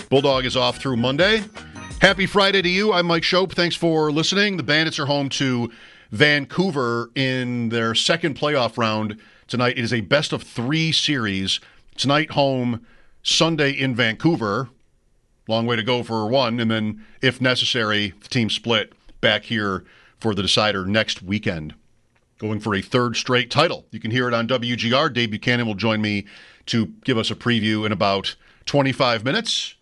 Bulldog is off through Monday. Happy Friday to you. I'm Mike Schopp. Thanks for listening. The Bandits are home to Vancouver in their second playoff round tonight. It is a best-of-3 series. Tonight home, Sunday in Vancouver. Long way to go for one. And then, if necessary, the team split back here for the decider next weekend. Going for a third straight title. You can hear it on WGR. Dave Buchanan will join me to give us a preview in about 25 minutes.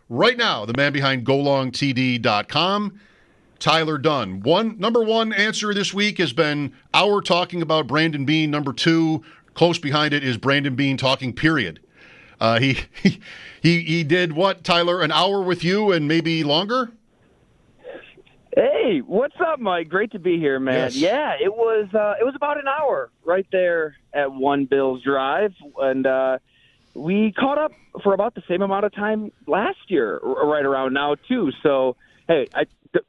Right now, the man behind golongtd.com, Tyler Dunne. Number one answer this week has been our talking about Brandon Beane. Number two, close behind it, is Brandon Beane talking, period. He did what, Tyler, an hour with you and maybe longer? Hey, what's up, Mike? Great to be here, man. Yes. Yeah, it was about an hour right there at One Bills Drive, and we caught up for about the same amount of time last year, right around now too. So, hey,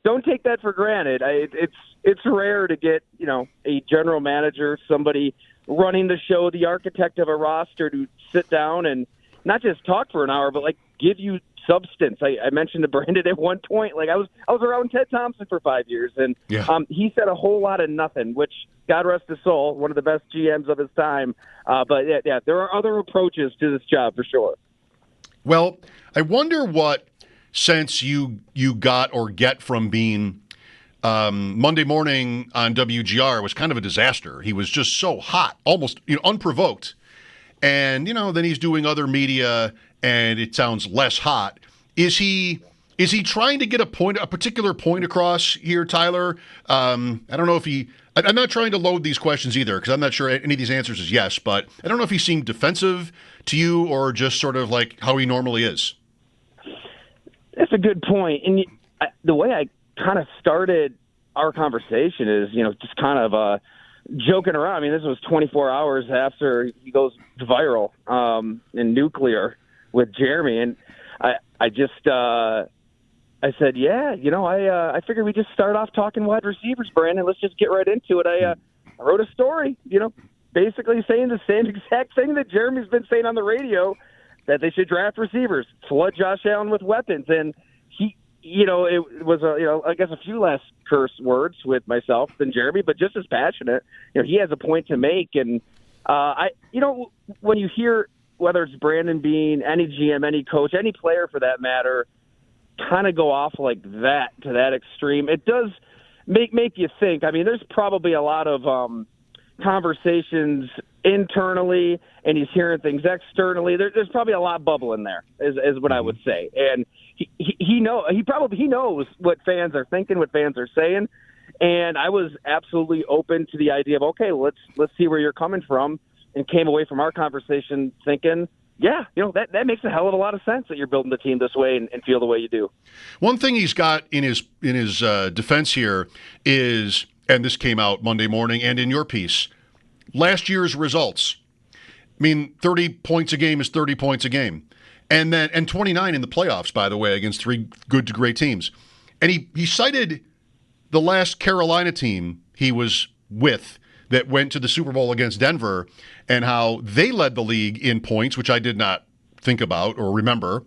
don't take that for granted. It's rare to get a general manager, somebody running the show, the architect of a roster, to sit down and not just talk for an hour, but give you substance. I mentioned to Brandon at one point, I was around Ted Thompson for 5 years, and he said a whole lot of nothing, which, God rest his soul, one of the best GMs of his time. But yeah, there are other approaches to this job for sure. Well, I wonder what sense you got or get from Beane. Monday morning on WGR was kind of a disaster. He was just so hot, almost unprovoked. And, then he's doing other media, and it sounds less hot. Is he trying to get a particular point across here, Tyler? I don't know if I'm not trying to load these questions either, because I'm not sure any of these answers is yes, but I don't know if he seemed defensive to you or just sort of like how he normally is. That's a good point. And the way I kind of started our conversation is, just kind of joking around. I mean, this was 24 hours after he goes viral in nuclear with Jeremy, and I said, yeah, I figured we just start off talking wide receivers, Brandon. Let's just get right into it. I wrote a story, basically saying the same exact thing that Jeremy's been saying on the radio, that they should draft receivers, flood Josh Allen with weapons, and he. It was I guess a few less curse words with myself than Jeremy, but just as passionate. He has a point to make, and when you hear whether it's Brandon Beane, any GM, any coach, any player for that matter, kind of go off like that to that extreme, it does make you think. I mean, there's probably a lot of conversations internally, and he's hearing things externally. There's probably a lot bubbling there, is what I would say, and. He knows what fans are thinking, what fans are saying, and I was absolutely open to the idea of, okay, let's see where you're coming from, and came away from our conversation thinking, yeah, that makes a hell of a lot of sense that you're building the team this way and feel the way you do. One thing he's got in his defense here is, and this came out Monday morning and in your piece, last year's results. I mean, 30 points a game is 30 points a game. And 29 in the playoffs, by the way, against 3 good to great teams. And he cited the last Carolina team he was with that went to the Super Bowl against Denver and how they led the league in points, which I did not think about or remember,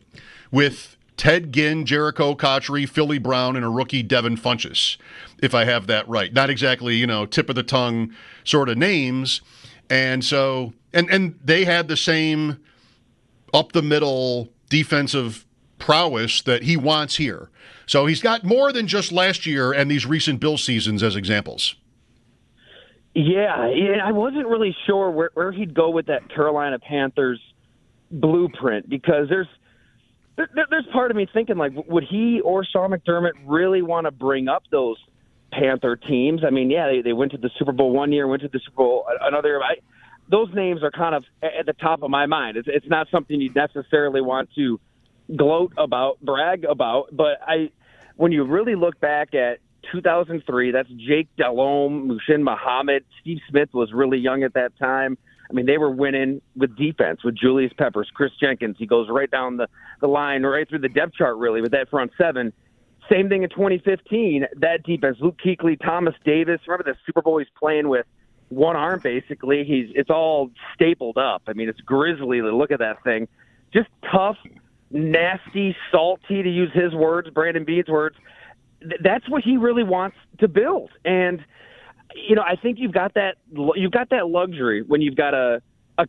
with Ted Ginn, Jericho Cotchery, Philly Brown, and a rookie Devin Funchess, if I have that right. Not exactly, tip of the tongue sort of names. And so, and they had the same up-the-middle defensive prowess that he wants here. So he's got more than just last year and these recent Bill seasons as examples. Yeah, I wasn't really sure where he'd go with that Carolina Panthers blueprint, because there's part of me thinking, would he or Sean McDermott really want to bring up those Panther teams? I mean, yeah, they went to the Super Bowl one year, went to the Super Bowl another year. Those names are kind of at the top of my mind. It's not something you necessarily want to gloat about, brag about. But when you really look back at 2003, that's Jake Delhomme, Mushin Muhammad. Steve Smith was really young at that time. I mean, they were winning with defense, with Julius Peppers, Chris Jenkins. He goes right down the line, right through the depth chart, really, with that front seven. Same thing in 2015, that defense, Luke Kuechly, Thomas Davis. Remember the Super Bowl he's playing with one arm, basically. It's all stapled up. I mean, it's grisly to look at that thing. Just tough, nasty, salty, to use his words, Brandon Beane's words. That's what he really wants to build. And, I think you've got that luxury when you've got a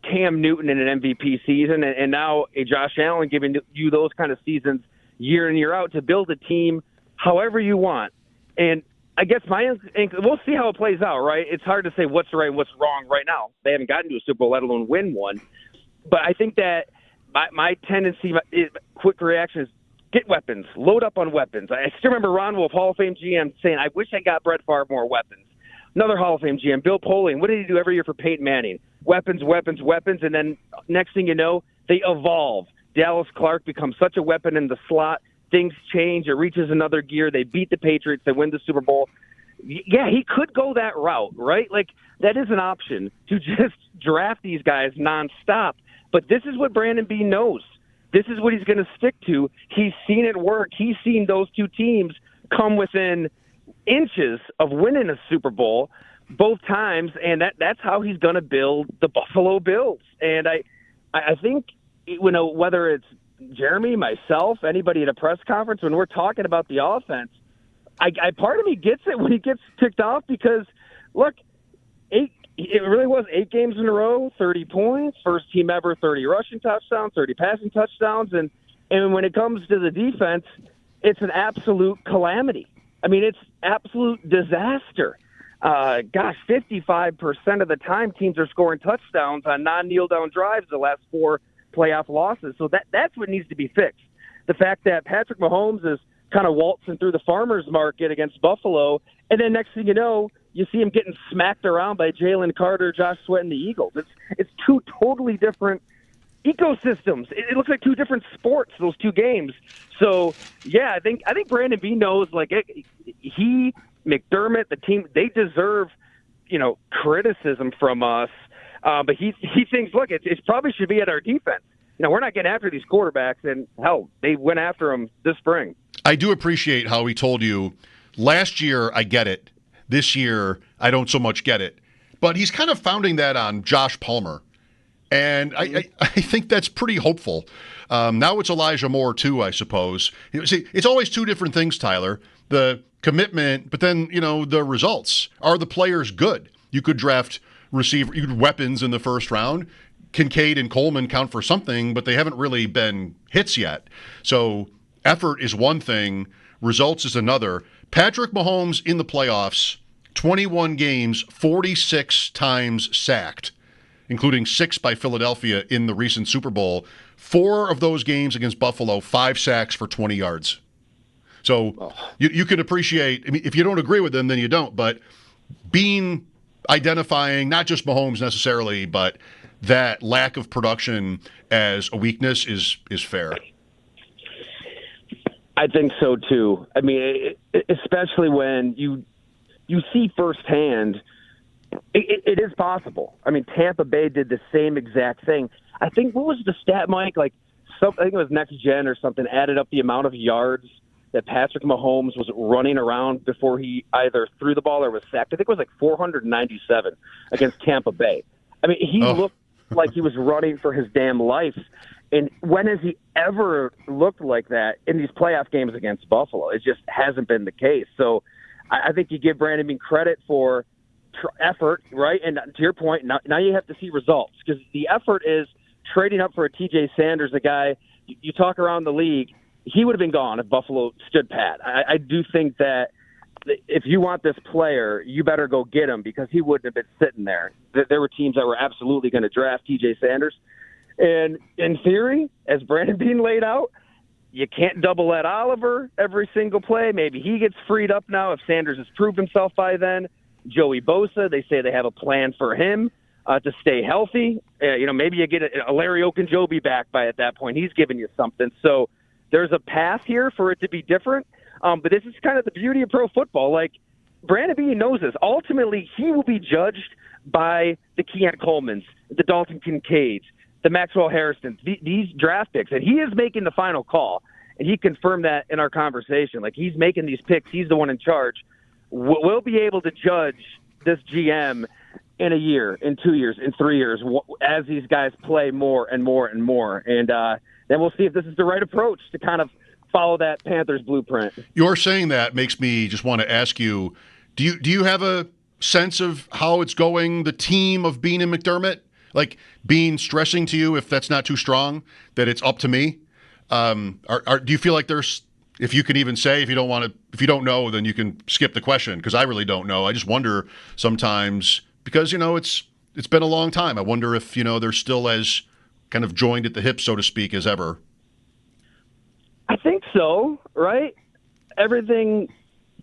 Cam Newton in an MVP season and now a Josh Allen giving you those kind of seasons year in, year out to build a team however you want. And I guess we'll see how it plays out, right? It's hard to say what's right and what's wrong right now. They haven't gotten to a Super Bowl, let alone win one. But I think that my tendency, quick reaction is get weapons, load up on weapons. I still remember Ron Wolf, Hall of Fame GM, saying, I wish I got Brett Favre more weapons. Another Hall of Fame GM, Bill Polian, what did he do every year for Peyton Manning? Weapons, weapons, weapons, and then next thing you know, they evolve. Dallas Clark becomes such a weapon in the slot. Things change. It reaches another gear. They beat the Patriots. They win the Super Bowl. Yeah, he could go that route, right? Like, that is an option to just draft these guys nonstop. But this is what Brandon Beane knows. This is what he's going to stick to. He's seen it work. He's seen those two teams come within inches of winning a Super Bowl both times, and that's how he's going to build the Buffalo Bills. And I think, whether it's Jeremy, myself, anybody at a press conference, when we're talking about the offense, I part of me gets it when he gets ticked off because, look, it really was 8 games in a row, 30 points, first team ever, 30 rushing touchdowns, 30 passing touchdowns. And when it comes to the defense, it's an absolute calamity. I mean, it's absolute disaster. 55% of the time teams are scoring touchdowns on non-kneel-down drives the last 4 playoff losses. So that's what needs to be fixed. The fact that Patrick Mahomes is kind of waltzing through the farmer's market against Buffalo, and then next thing you know, you see him getting smacked around by Jalen Carter, Josh Sweat, and the Eagles. It's 2 totally different ecosystems. It looks like 2 different sports, those 2 games. So, yeah, I think Brandon Beane knows, McDermott, the team, they deserve, criticism from us. But he thinks, look, it probably should be at our defense. We're not getting after these quarterbacks, and, hell, they went after them this spring. I do appreciate how he told you, last year I get it. This year I don't so much get it. But he's kind of founding that on Josh Palmer. And I think that's pretty hopeful. Now it's Elijah Moore, too, I suppose. See, it's always 2 different things, Tyler. The commitment, but then, the results. Are the players good? You could draft weapons in the first round. Kincaid and Coleman count for something, but they haven't really been hits yet. So effort is one thing. Results is another. Patrick Mahomes in the playoffs, 21 games, 46 times sacked, including 6 by Philadelphia in the recent Super Bowl. 4 of those games against Buffalo, 5 sacks for 20 yards. So you can appreciate, if you don't agree with them, then you don't. But Beane identifying not just Mahomes necessarily, but that lack of production as a weakness is fair. I think so, too. I mean, especially when you see firsthand, it is possible. I mean, Tampa Bay did the same exact thing. I think, what was the stat, Mike? I think it was Next Gen or something, added up the amount of yards that Patrick Mahomes was running around before he either threw the ball or was sacked. I think it was 497 against Tampa Bay. I mean, he looked like he was running for his damn life. And when has he ever looked like that in these playoff games against Buffalo? It just hasn't been the case. So I think you give Brandon Beane credit for effort, right? And to your point, now you have to see results, because the effort is trading up for a TJ Sanders, a guy you talk around the league, he would have been gone if Buffalo stood pat. I do think that if you want this player, you better go get him, because he wouldn't have been sitting there. There were teams that were absolutely going to draft TJ Sanders. And in theory, as Brandon Beane laid out, you can't double Ed Oliver every single play. Maybe he gets freed up now if Sanders has proved himself by then. Joey Bosa, they say they have a plan for him to stay healthy. Maybe you get a Larry Ogunjobi back by at that point. He's giving you something. So there's a path here for it to be different. But this is kind of the beauty of pro football. Brandon Beane knows this. Ultimately, he will be judged by the Keon Colemans, the Dalton Kincaids, the Maxwell Harrisons, these draft picks. And he is making the final call. And he confirmed that in our conversation. He's making these picks. He's the one in charge. We'll be able to judge this GM in a year, in 2 years, in 3 years, as these guys play more and more and more. And then we'll see if this is the right approach to kind of follow that Panthers blueprint. You're saying that makes me just want to ask you, do you have a sense of how it's going, the team of Beane and McDermott? Like Beane stressing to you, if that's not too strong, that it's up to me? Do you feel like there's, if you can even say, if you don't know, then you can skip the question, because I really don't know. I just wonder sometimes, because, it's been a long time. I wonder if, they're still as kind of joined at the hip, so to speak, as ever. I think so, right? Everything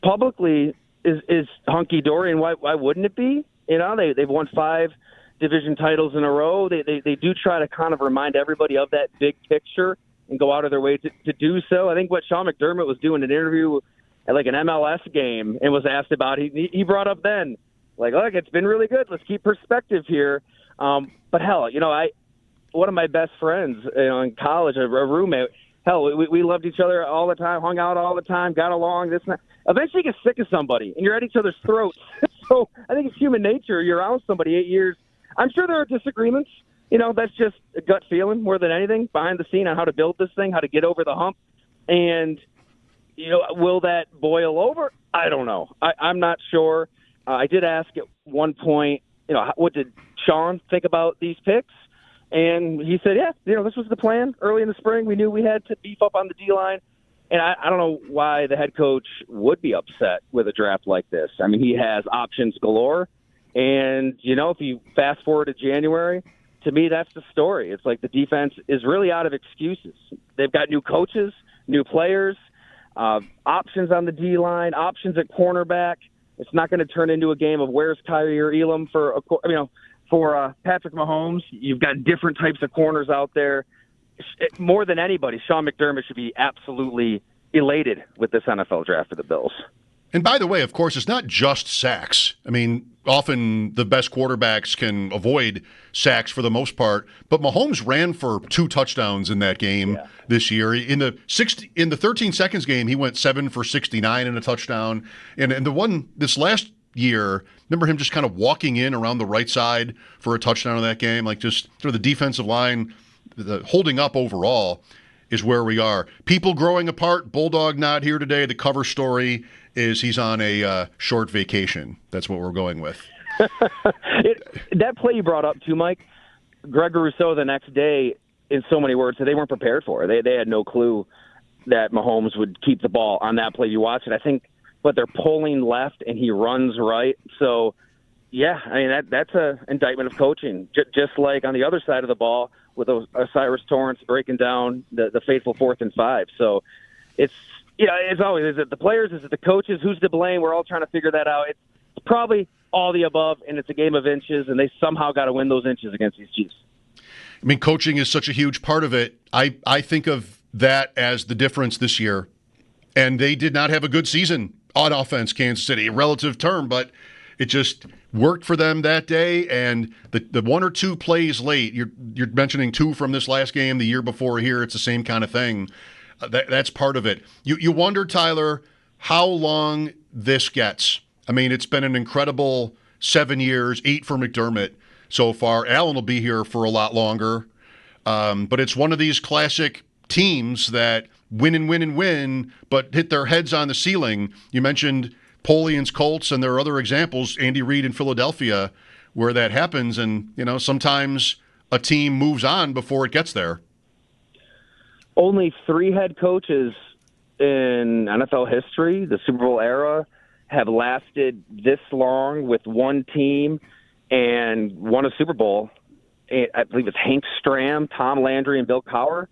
publicly is hunky-dory, and why wouldn't it be? They've won 5 division titles in a row. They do try to kind of remind everybody of that big picture and go out of their way to do so. I think what Sean McDermott was doing in an interview at like an MLS game and was asked about, he brought up then, like, look, it's been really good. Let's keep perspective here. But hell, one of my best friends in college, a roommate, hell, we loved each other all the time, hung out all the time, got along, this and that. Eventually you get sick of somebody, and you're at each other's throats. So I think it's human nature. You're around somebody 8 years. I'm sure there are disagreements. That's just a gut feeling more than anything behind the scene on how to build this thing, how to get over the hump. And, will that boil over? I don't know. I'm not sure. I did ask at one point, what did Sean think about these picks? And he said, this was the plan early in the spring. We knew we had to beef up on the D-line. And I don't know why the head coach would be upset with a draft like this. I mean, he has options galore. And, if you fast forward to January, to me, that's the story. It's like the defense is really out of excuses. They've got new coaches, new players, options on the D-line, options at cornerback. It's not going to turn into a game of where's Kyrie or Elam for Patrick Mahomes. You've got different types of corners out there. More than anybody, Sean McDermott should be absolutely elated with this NFL draft for the Bills. And by the way, of course, it's not just sacks. I mean, often the best quarterbacks can avoid sacks for the most part, but Mahomes ran for 2 touchdowns in that game this year. In the 13 seconds game, he went 7 for 69 and a touchdown. And the one this last year, remember him just kind of walking in around the right side for a touchdown in that game? Like, just sort of the defensive line, the holding up overall is where we are. People growing apart. Bulldog not here today. The cover story is he's on a short vacation. That's what we're going with. That play you brought up too, Mike, Gregor Rousseau the next day, in so many words, they weren't prepared for it. They had no clue that Mahomes would keep the ball on that play. You watch it, I think, but they're pulling left and he runs right. So, yeah, I mean, that's an indictment of coaching. Just like on the other side of the ball with Cyrus Torrance breaking down the fateful 4th and 5. So it's, as always, is it the players? Is it the coaches? Who's to blame? We're all trying to figure that out. It's probably all the above, and it's a game of inches, and they somehow got to win those inches against these Chiefs. I mean, coaching is such a huge part of it. I think of that as the difference this year. And they did not have a good season on offense, Kansas City, relative term, but it just worked for them that day. And the 1 or 2 plays late, you're mentioning 2 from this last game, the year before here, it's the same kind of thing. That's part of it. You wonder, Tyler, how long this gets. I mean, it's been an incredible 7 years, 8 for McDermott so far. Allen will be here for a lot longer. But it's one of these classic teams that win and win and win, but hit their heads on the ceiling. You mentioned Polian's Colts, and there are other examples, Andy Reid in Philadelphia, where that happens. And, sometimes a team moves on before it gets there. Only 3 head coaches in NFL history, the Super Bowl era, have lasted this long with one team and won a Super Bowl. I believe it's Hank Stram, Tom Landry, and Bill Cowher.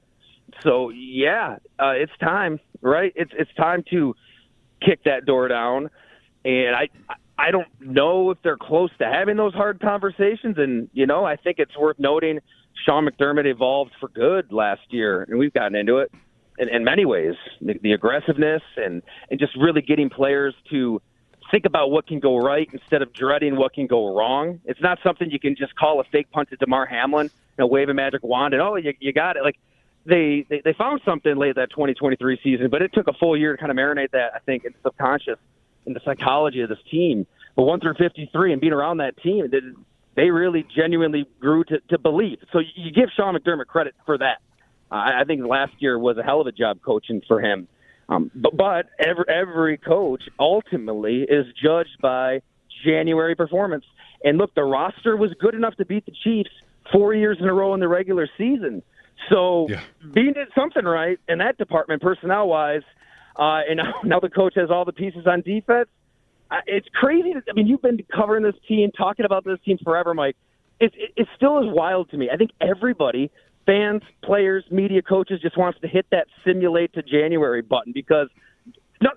So, it's time, right? It's time to kick that door down. And I don't know if they're close to having those hard conversations. And, I think it's worth noting Sean McDermott evolved for good last year, and we've gotten into it in many ways. The aggressiveness and just really getting players to think about what can go right instead of dreading what can go wrong. It's not something you can just call a fake punt to DeMar Hamlin, wave a magic wand, and, you got it. Like, they found something late that 2023 season, but it took a full year to kind of marinate that, I think, in the subconscious, in the psychology of this team. But 1 through 53 and being around that team, they really genuinely grew to believe. So you give Sean McDermott credit for that. I think last year was a hell of a job coaching for him. But every coach ultimately is judged by January performance. And look, the roster was good enough to beat the Chiefs 4 years in a row in the regular season. So Beane did something right in that department, personnel-wise. And now the coach has all the pieces on defense. It's crazy. You've been covering this team, talking about this team forever, Mike. It still is wild to me. I think everybody, fans, players, media, coaches, just wants to hit that simulate to January button because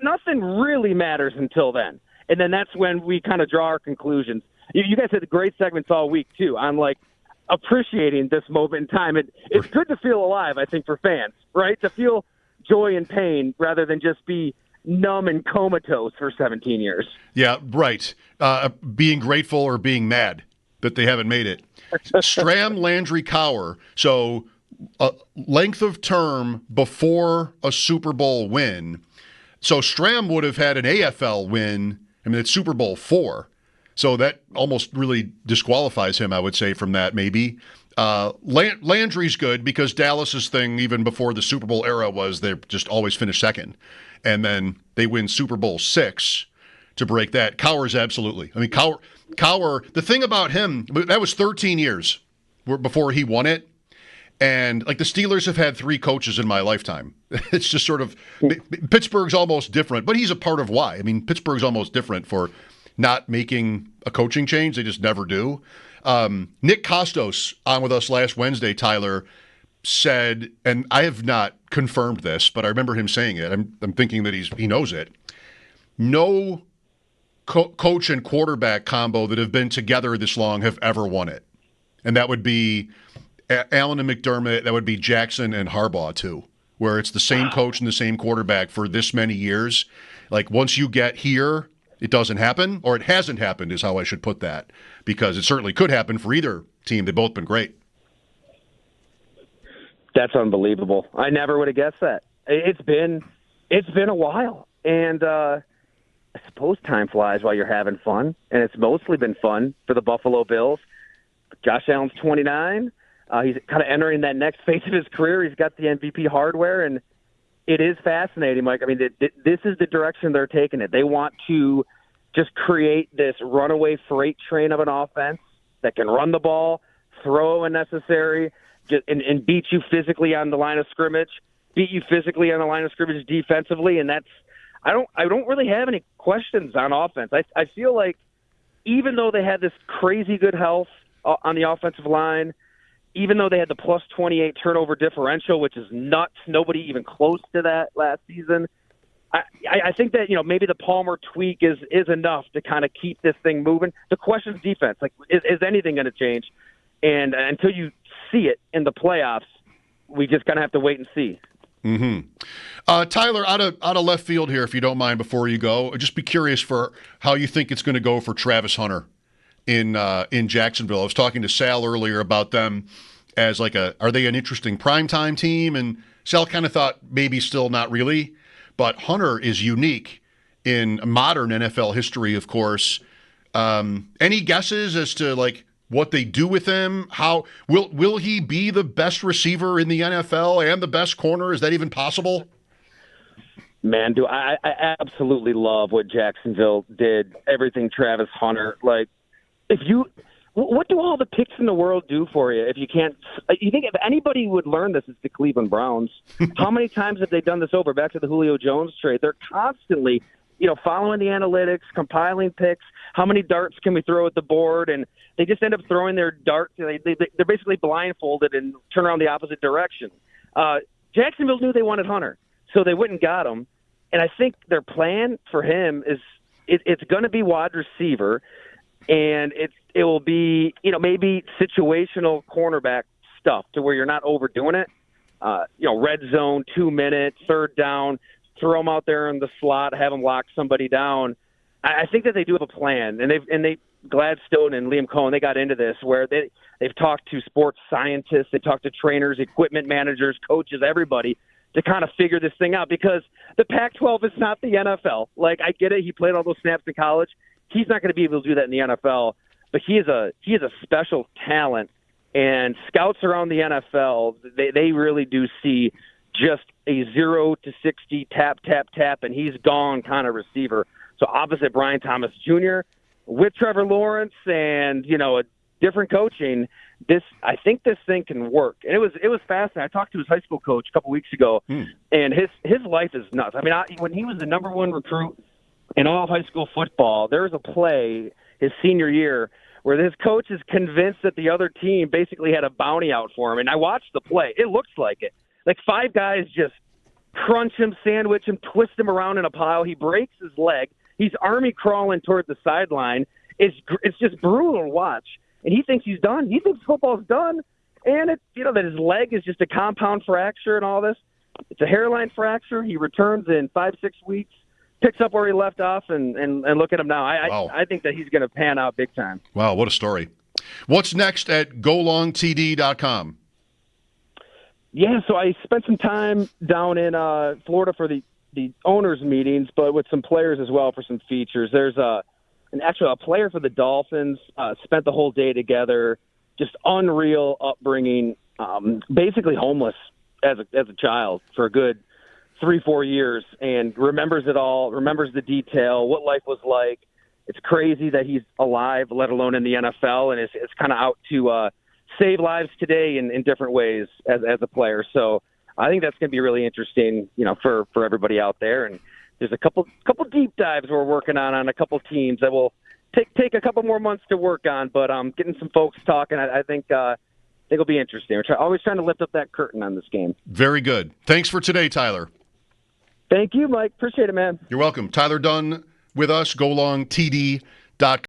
nothing really matters until then. And then that's when we kind of draw our conclusions. You guys had great segments all week, too, on, appreciating this moment in time. It's good to feel alive, I think, for fans, right? To feel joy and pain rather than just be numb and comatose for 17 years. Yeah, right. Being grateful or being mad that they haven't made it. Stram, Landry, Cower. So length of term before a Super Bowl win. So Stram would have had an AFL win. It's Super Bowl 4. So that almost really disqualifies him, I would say, from that maybe. Landry's good because Dallas's thing, even before the Super Bowl era, was they just always finish second. And then they win Super Bowl 6 to break that. Cower's absolutely. Cower, the thing about him, that was 13 years before he won it. And the Steelers have had 3 coaches in my lifetime. It's just sort of, Pittsburgh's almost different, but he's a part of why. Pittsburgh's almost different for not making a coaching change. They just never do. Nick Kostos on with us last Wednesday, Tyler, said, and I have not confirmed this, but I remember him saying it. I'm thinking that he knows it. No coach and quarterback combo that have been together this long have ever won it. And that would be Allen and McDermott. That would be Jackson and Harbaugh, too, where it's the same coach and the same quarterback for this many years. Once you get here, it doesn't happen, or it hasn't happened is how I should put that, because it certainly could happen for either team. They've both been great. That's unbelievable. I never would have guessed that. It's been a while, and I suppose time flies while you're having fun, and it's mostly been fun for the Buffalo Bills. Josh Allen's 29. He's kind of entering that next phase of his career. He's got the MVP hardware, and it is fascinating, Mike. This is the direction they're taking it. They want to just create this runaway freight train of an offense that can run the ball, throw when necessary, and beat you physically on the line of scrimmage, beat you physically on the line of scrimmage defensively. And I don't really have any questions on offense. I feel like even though they had this crazy good health on the offensive line, even though they had the plus 28 turnover differential, which is nuts, nobody even close to that last season, I think that maybe the Palmer tweak is enough to kind of keep this thing moving. The question is defense. Is anything going to change? And until you see it in the playoffs, we just kind of have to wait and see. Mm-hmm. Tyler, out of left field here, if you don't mind, before you go, just be curious for how you think it's going to go for Travis Hunter in Jacksonville. I was talking to Sal earlier about them as are they an interesting primetime team? And Sal kind of thought maybe still not really, but Hunter is unique in modern NFL history, of course. Any guesses as to what they do with him? How will he be the best receiver in the NFL and the best corner? Is that even possible? Man, I absolutely love what Jacksonville did. Everything Travis Hunter, what do all the picks in the world do for you if you can't? You think if anybody would learn this, it's the Cleveland Browns. How many times have they done this over? Back to the Julio Jones trade. They're constantly, following the analytics, compiling picks. How many darts can we throw at the board? And they just end up throwing their darts. They're basically blindfolded and turn around the opposite direction. Jacksonville knew they wanted Hunter, so they went and got him. And I think their plan for him is it's going to be wide receiver. And it will be, maybe situational cornerback stuff to where you're not overdoing it. Red zone, 2 minutes, third down, throw them out there in the slot, have them lock somebody down. I think that they do have a plan, and they Gladstone and Liam Cohen, they got into this where they've talked to sports scientists, they talked to trainers, equipment managers, coaches, everybody to kind of figure this thing out because the Pac-12 is not the NFL. I get it. He played all those snaps in college. He's not going to be able to do that in the NFL, but he is a special talent And scouts around the NFL, they really do see just a 0 to 60 tap, tap, tap, and he's gone kind of receiver. So opposite Brian Thomas Jr., with Trevor Lawrence and, a different coaching, I think this thing can work. And it was fascinating. I talked to his high school coach a couple weeks ago, and his life is nuts. I mean, when he was the number one recruit in all high school football, there was a play his senior year where his coach is convinced that the other team basically had a bounty out for him. And I watched the play. It looks like it. Like 5 guys just crunch him, sandwich him, twist him around in a pile. He breaks his leg. He's army crawling toward the sideline. It's just brutal to watch. And he thinks he's done. He thinks football's done. And that his leg is just a compound fracture and all this. It's a hairline fracture. He returns in 5-6 weeks. Picks up where he left off, and look at him now. I think that he's going to pan out big time. Wow, what a story. What's next at golongtd.com? Yeah, so I spent some time down in Florida for the owners' meetings, but with some players as well for some features. There's a player for the Dolphins, spent the whole day together, just unreal upbringing, basically homeless as a child for a good 3-4 years, and remembers it all, remembers the detail, what life was like. It's crazy that he's alive, let alone in the NFL, and it's kind of out to save lives today in different ways as a player. So I think that's going to be really interesting, for everybody out there. And there's a couple deep dives we're working on a couple teams that will take a couple more months to work on. But getting some folks talking, I think it'll be interesting. We're always trying to lift up that curtain on this game. Very good. Thanks for today, Tyler. Thank you, Mike. Appreciate it, man. You're welcome. Tyler Dunne with us, golongtd.com.